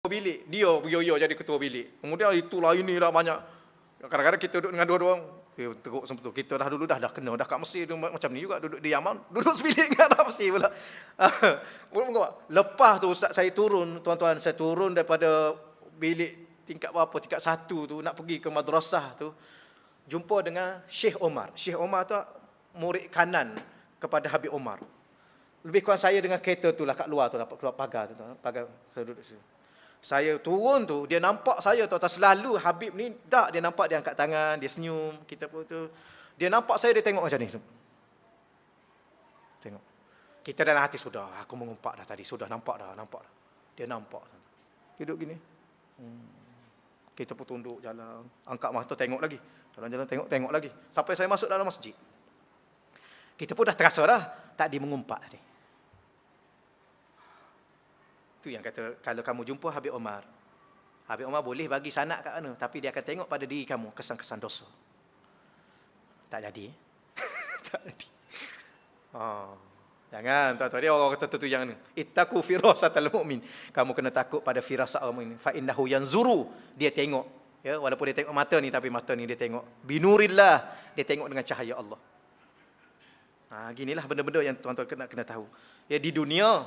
bilik, dia beryoyo jadi ketua bilik. Kemudian itulah inilah banyak. Kadang-kadang kita duduk dengan dua-dua orang, teruk sempat. Kita dah dulu dah kena, dah kat Mesir macam ni juga, duduk di Yaman, duduk sebilik dengan orang Mesir pula. Lepas tu Ustaz saya turun, tuan-tuan, saya turun daripada bilik tingkat berapa, tingkat 1 tu, nak pergi ke madrasah tu, jumpa dengan Syekh Omar. Syekh Omar tu murid kanan kepada Habib Omar. Lebih kurang saya dengan kereta tu lah kat luar tu, dapat keluar pagar tu, pagar saya duduk situ. Saya turun tu, dia nampak saya tu, selalu Habib ni, dia nampak dia angkat tangan, dia senyum, kita pun tu. Dia nampak saya, dia tengok macam ni. Tengok. Kita dalam hati, sudah, aku mengumpat dah tadi, sudah nampak dah. Dia nampak. Duduk gini. Kita pun tunduk jalan, angkat mata tengok lagi. Jalan-jalan tengok lagi. Sampai saya masuk dalam masjid. Kita pun dah terasa dah, tak dia mengumpat tadi. Itu yang kata, kalau kamu jumpa Habib Omar boleh bagi sanak kat mana, tapi dia akan tengok pada diri kamu kesan-kesan dosa. Tak jadi. Tak jadi. Jangan, tuan-tuan, dia orang kata tu jangan. Ittaqu firasatal mu'min. Kamu kena takut pada firasat orang mukmin. Fa innahu yanzuru, dia tengok. Ya, walaupun dia tengok mata ni, tapi mata ni dia tengok binurillah, dia tengok dengan cahaya Allah. Ginilah benda-benda yang tuan-tuan kena tahu. Ya, di dunia,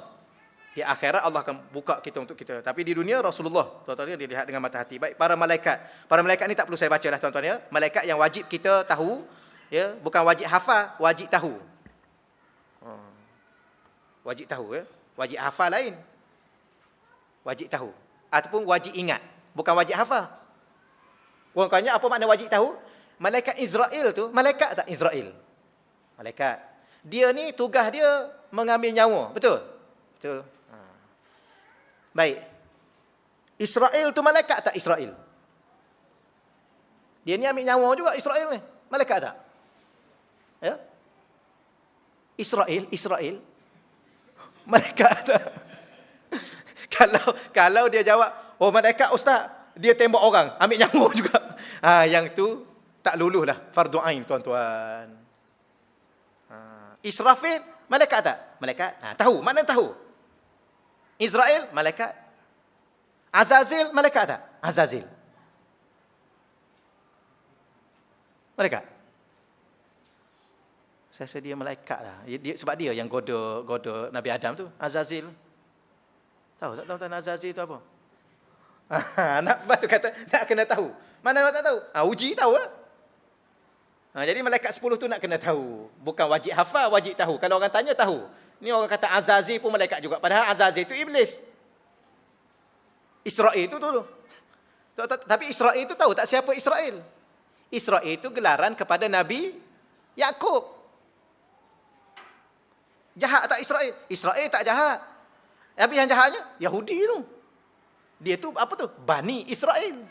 di akhirat Allah akan buka kita untuk kita. Tapi di dunia Rasulullah, tuan-tuan, dia lihat dengan mata hati. Baik, para malaikat ni tak perlu saya baca lah, tuan-tuan, ya. Malaikat yang wajib kita tahu, ya, bukan wajib hafal, wajib tahu. Wajib tahu, ya. Wajib hafal lain. Wajib tahu. Ataupun wajib ingat, bukan wajib hafal. Orang tanya apa makna wajib tahu? Malaikat Israel tu, malaikat tak Israel? Malaikat. Dia ni tugas dia mengambil nyawa, betul? Betul. Baik. Israel tu malaikat tak Israel? Dia ni ambil nyawa juga Israel ni. Malaikat tak? Ya? Israel. Malaikat tak? Kalau dia jawab, oh malaikat ustaz, dia tembak orang, ambil nyawa juga. Yang tu tak luluh lah, fardu ain, tuan-tuan. Israfil, malaikat tak? Malaikat. Tahu, mana tahu? Israel, malaikat. Azazil, malaikat tak? Azazil. Malaikat. Saya rasa dia malaikat lah. Sebab dia yang goda Nabi Adam tu. Azazil. Tahu tak tuan-tuan Azazil tu apa? Lepas tu kata, nak kena tahu. Mana tak tahu? Uji tahu lah. Jadi malaikat 10 tu nak kena tahu. Bukan wajib hafal, wajib tahu. Kalau orang tanya, tahu. Ni orang kata Azazil pun malaikat juga. Padahal Azazil itu iblis. Israel itu tu. Tapi Israel itu tahu tak siapa Israel? Israel itu gelaran kepada Nabi Yakub. Jahat tak Israel? Israel tak jahat. Tapi yang jahatnya Yahudi tu. Dia tu apa tu? Bani Israel.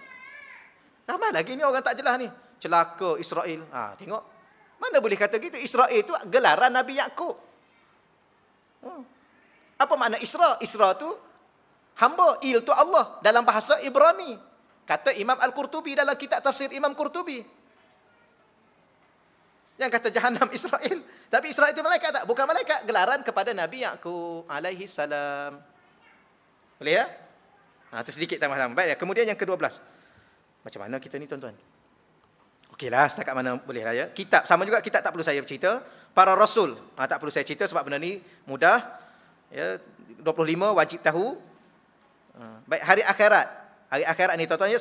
Ramai lagi ni orang tak jelas ni. Celaka Israel. Tengok. Mana boleh kata gitu? Israel itu gelaran Nabi Yakub. Apa makna Isra? Isra tu hamba, il tu Allah dalam bahasa Ibrani. Kata Imam Al-Qurtubi dalam kitab tafsir Imam Qurtubi. Yang kata Jahannam Israel. Tapi Israel itu malaikat tak? Bukan malaikat. Gelaran kepada Nabi Yaqub alaihi salam. Boleh ya? Itu sedikit tambah-tambah. Baik ya. Kemudian yang ke-12. Macam mana kita ni tuan-tuan? Okeylah, setakat mana boleh lah ya. Kitab, sama juga kitab tak perlu saya cerita. Para Rasul, tak perlu saya cerita sebab benda ni mudah. Ya, 25 wajib tahu. Baik, hari akhirat. Hari akhirat ni tuan-tuan ya,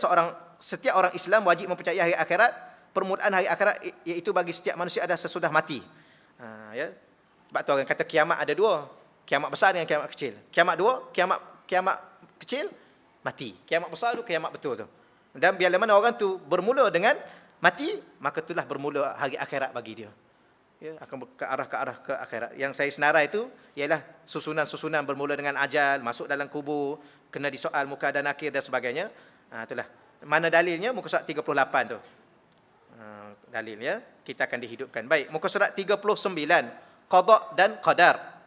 setiap orang Islam wajib mempercayai hari akhirat. Permulaan hari akhirat iaitu bagi setiap manusia ada sesudah mati. Ya. Sebab tu orang kata kiamat ada dua. Kiamat besar dengan kiamat kecil. Kiamat dua, kiamat kecil, mati. Kiamat besar tu kiamat betul tu. Dan bila mana orang tu bermula dengan mati, maka itulah bermula hari akhirat bagi dia. Ya, akan ke arah ke akhirat. Yang saya senarai itu ialah susunan-susunan bermula dengan ajal, masuk dalam kubur, kena disoal muka dan nakir dan sebagainya. Itulah. Mana dalilnya? Muka surat 38 tu. Dalilnya kita akan dihidupkan. Baik, muka surat 39, qada dan qadar.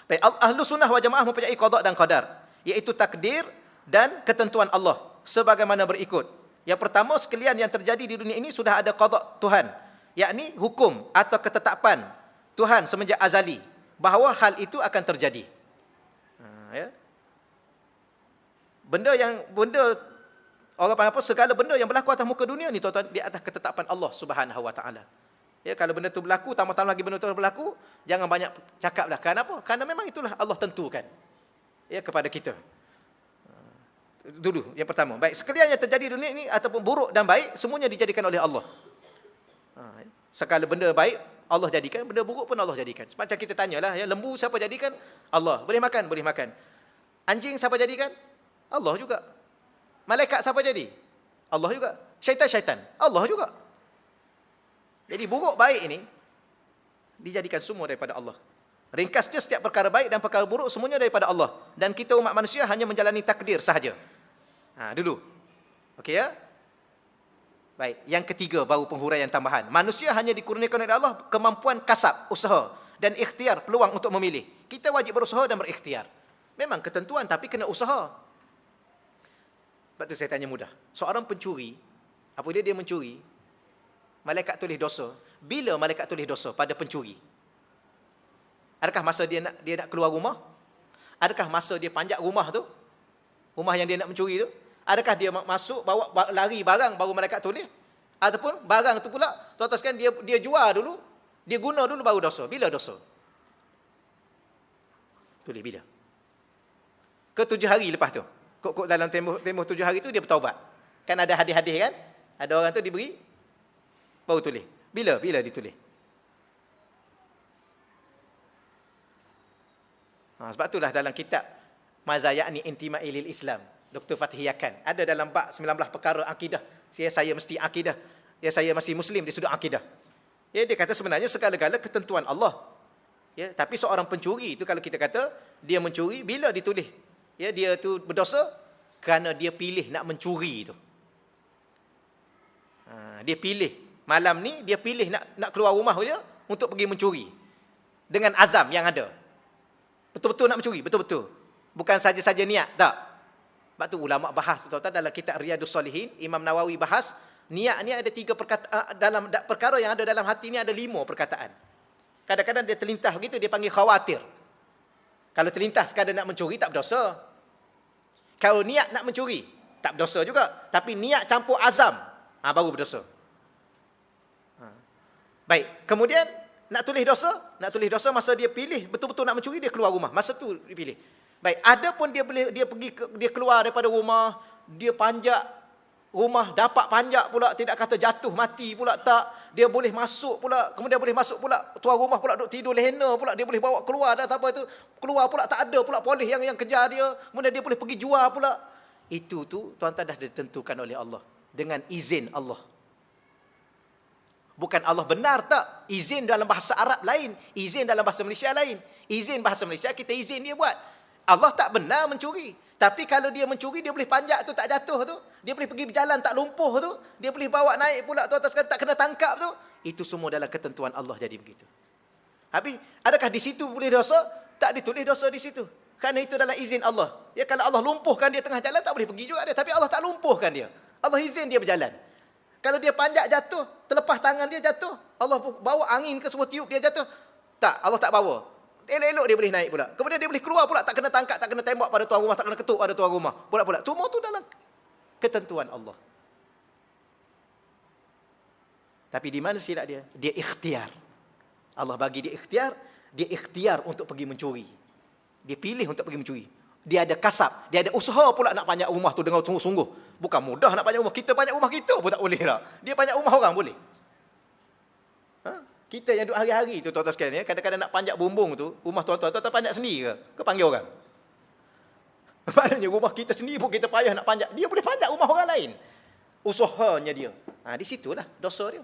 Baik, Ahlus Sunnah wal Jamaah mempercayai qada dan qadar, iaitu takdir dan ketentuan Allah sebagaimana berikut. Yang pertama, sekalian yang terjadi di dunia ini sudah ada qada Tuhan, yakni hukum atau ketetapan Tuhan semenjak azali bahawa hal itu akan terjadi. Ya. Benda orang panggil apa, segala benda yang berlaku atas muka dunia ni tuan-tuan, di atas ketetapan Allah Subhanahu Wa Taala. Ya, kalau benda tu berlaku, tambah-tambah lagi benda tu berlaku, jangan banyak cakaplah. Kenapa? Kerana memang itulah Allah tentukan. Ya, kepada kita. Dulu yang pertama. Baik, sekalian yang terjadi di dunia ini ataupun buruk dan baik, semuanya dijadikan oleh Allah. Segala benda baik Allah jadikan, benda buruk pun Allah jadikan. Macam kita tanyalah, ya, lembu siapa jadikan? Allah. Boleh makan? Boleh makan. Anjing siapa jadikan? Allah juga. Malaikat siapa jadi? Allah juga. Syaitan? Allah juga. Jadi buruk baik ini dijadikan semua daripada Allah. Ringkasnya, setiap perkara baik dan perkara buruk semuanya daripada Allah. Dan kita umat manusia hanya menjalani takdir sahaja. Dulu. Okey ya? Baik, yang ketiga baru penghuraian tambahan. Manusia hanya dikurniakan oleh Allah kemampuan kasab, usaha dan ikhtiar, peluang untuk memilih. Kita wajib berusaha dan berikhtiar. Memang ketentuan tapi kena usaha. Sebab tu saya tanya mudah. Seorang pencuri, apabila dia mencuri, malaikat tulis dosa. Bila malaikat tulis dosa pada pencuri? Adakah masa dia nak keluar rumah? Adakah masa dia panjat rumah tu? Rumah yang dia nak mencuri tu? Adakah dia masuk bawa lari barang baru malaikat tulis? Ataupun barang tu pula tuan-tuan sekalian dia jual dulu, dia guna dulu baru dosa. Bila dosa? Tulis bila? Ke 7 hari lepas tu. Kok dalam tempoh 7 hari tu dia bertaubat. Kan ada hadis-hadis kan? Ada orang tu diberi baru tulis. Bila ditulis? Sebab itulah dalam kitab Mazayani Intima'i lil Islam, Dr. Fathiyakan, ada dalam bab 19 perkara akidah. Saya mesti akidah. Ya, saya masih Muslim di sudut akidah. Ya, dia kata sebenarnya segala-gala ketentuan Allah. Ya, tapi seorang pencuri itu kalau kita kata dia mencuri, bila ditulis? Ya, dia tu berdosa kerana dia pilih nak mencuri itu. Dia pilih malam ni, dia pilih nak keluar rumah dia untuk pergi mencuri dengan azam yang ada. Betul-betul nak mencuri, betul-betul. Bukan saja-saja niat, tak. Sebab tu ulama bahas tuan-tuan dalam kitab Riyadhus Salihin, Imam Nawawi bahas niat ni ada 3 perkataan, dalam perkara yang ada dalam hati ni ada 5 perkataan. Kadang-kadang dia terlintas begitu, dia panggil khawatir. Kalau terlintas sekadar nak mencuri, tak berdosa. Kalau niat nak mencuri, tak berdosa juga. Tapi niat campur azam, baru berdosa. Baik, kemudian nak tulis dosa masa dia pilih betul-betul nak mencuri, dia keluar rumah. Masa tu dia pilih. Baik, ada pun dia keluar daripada rumah, dia panjat rumah, dapat panjat pula, tidak kata jatuh mati pula, tak. Dia boleh masuk pula, kemudian boleh masuk pula tuan rumah pula duk tidur lehena pula, dia boleh bawa keluar dah, apa itu, keluar pula tak ada pula polis yang kejar dia, kemudian dia boleh pergi jual pula. Itu tu tuan-tuan dah ditentukan oleh Allah dengan izin Allah. Bukan Allah benar, tak. Izin dalam bahasa Arab lain, izin dalam bahasa Malaysia lain. Izin bahasa Malaysia kita izin dia buat. Allah tak benar mencuri. Tapi kalau dia mencuri, dia boleh panjat tu tak jatuh tu. Dia boleh pergi berjalan tak lumpuh tu. Dia boleh bawa naik pula tu atas tak kena tangkap tu. Itu semua dalam ketentuan Allah jadi begitu. Habis, adakah di situ boleh dosa? Tak ditulis dosa di situ. Kerana itu dalam izin Allah. Ya, kalau Allah lumpuhkan dia tengah jalan, tak boleh pergi juga dia. Tapi Allah tak lumpuhkan dia. Allah izin dia berjalan. Kalau dia panjat jatuh, terlepas tangan dia jatuh, Allah bawa angin ke semua tiup dia jatuh. Tak, Allah tak bawa. Elok-elok dia boleh naik pula. Kemudian dia boleh keluar pula, tak kena tangkap, tak kena tembak pada tuan rumah, tak kena ketuk pada tuan rumah. Pula-pula. Semua tu dalam ketentuan Allah. Tapi di mana silap dia? Dia ikhtiar. Allah bagi dia ikhtiar untuk pergi mencuri. Dia pilih untuk pergi mencuri. Dia ada kasab, dia ada usaha pula nak panjat rumah tu dengan sungguh-sungguh. Bukan mudah nak panjat rumah. Kita panjat rumah kita pun tak boleh tak. Dia panjat rumah orang boleh. Kita yang duduk hari-hari tu tuan-tuan sekalian, ya, kadang-kadang nak panjat bumbung tu, rumah tuan-tuan panjat sendiri ke panggil orang? Maknanya rumah kita sendiri pun kita payah nak panjat. Dia boleh panjat rumah orang lain. Usahanya dia. Di situlah dosa dia.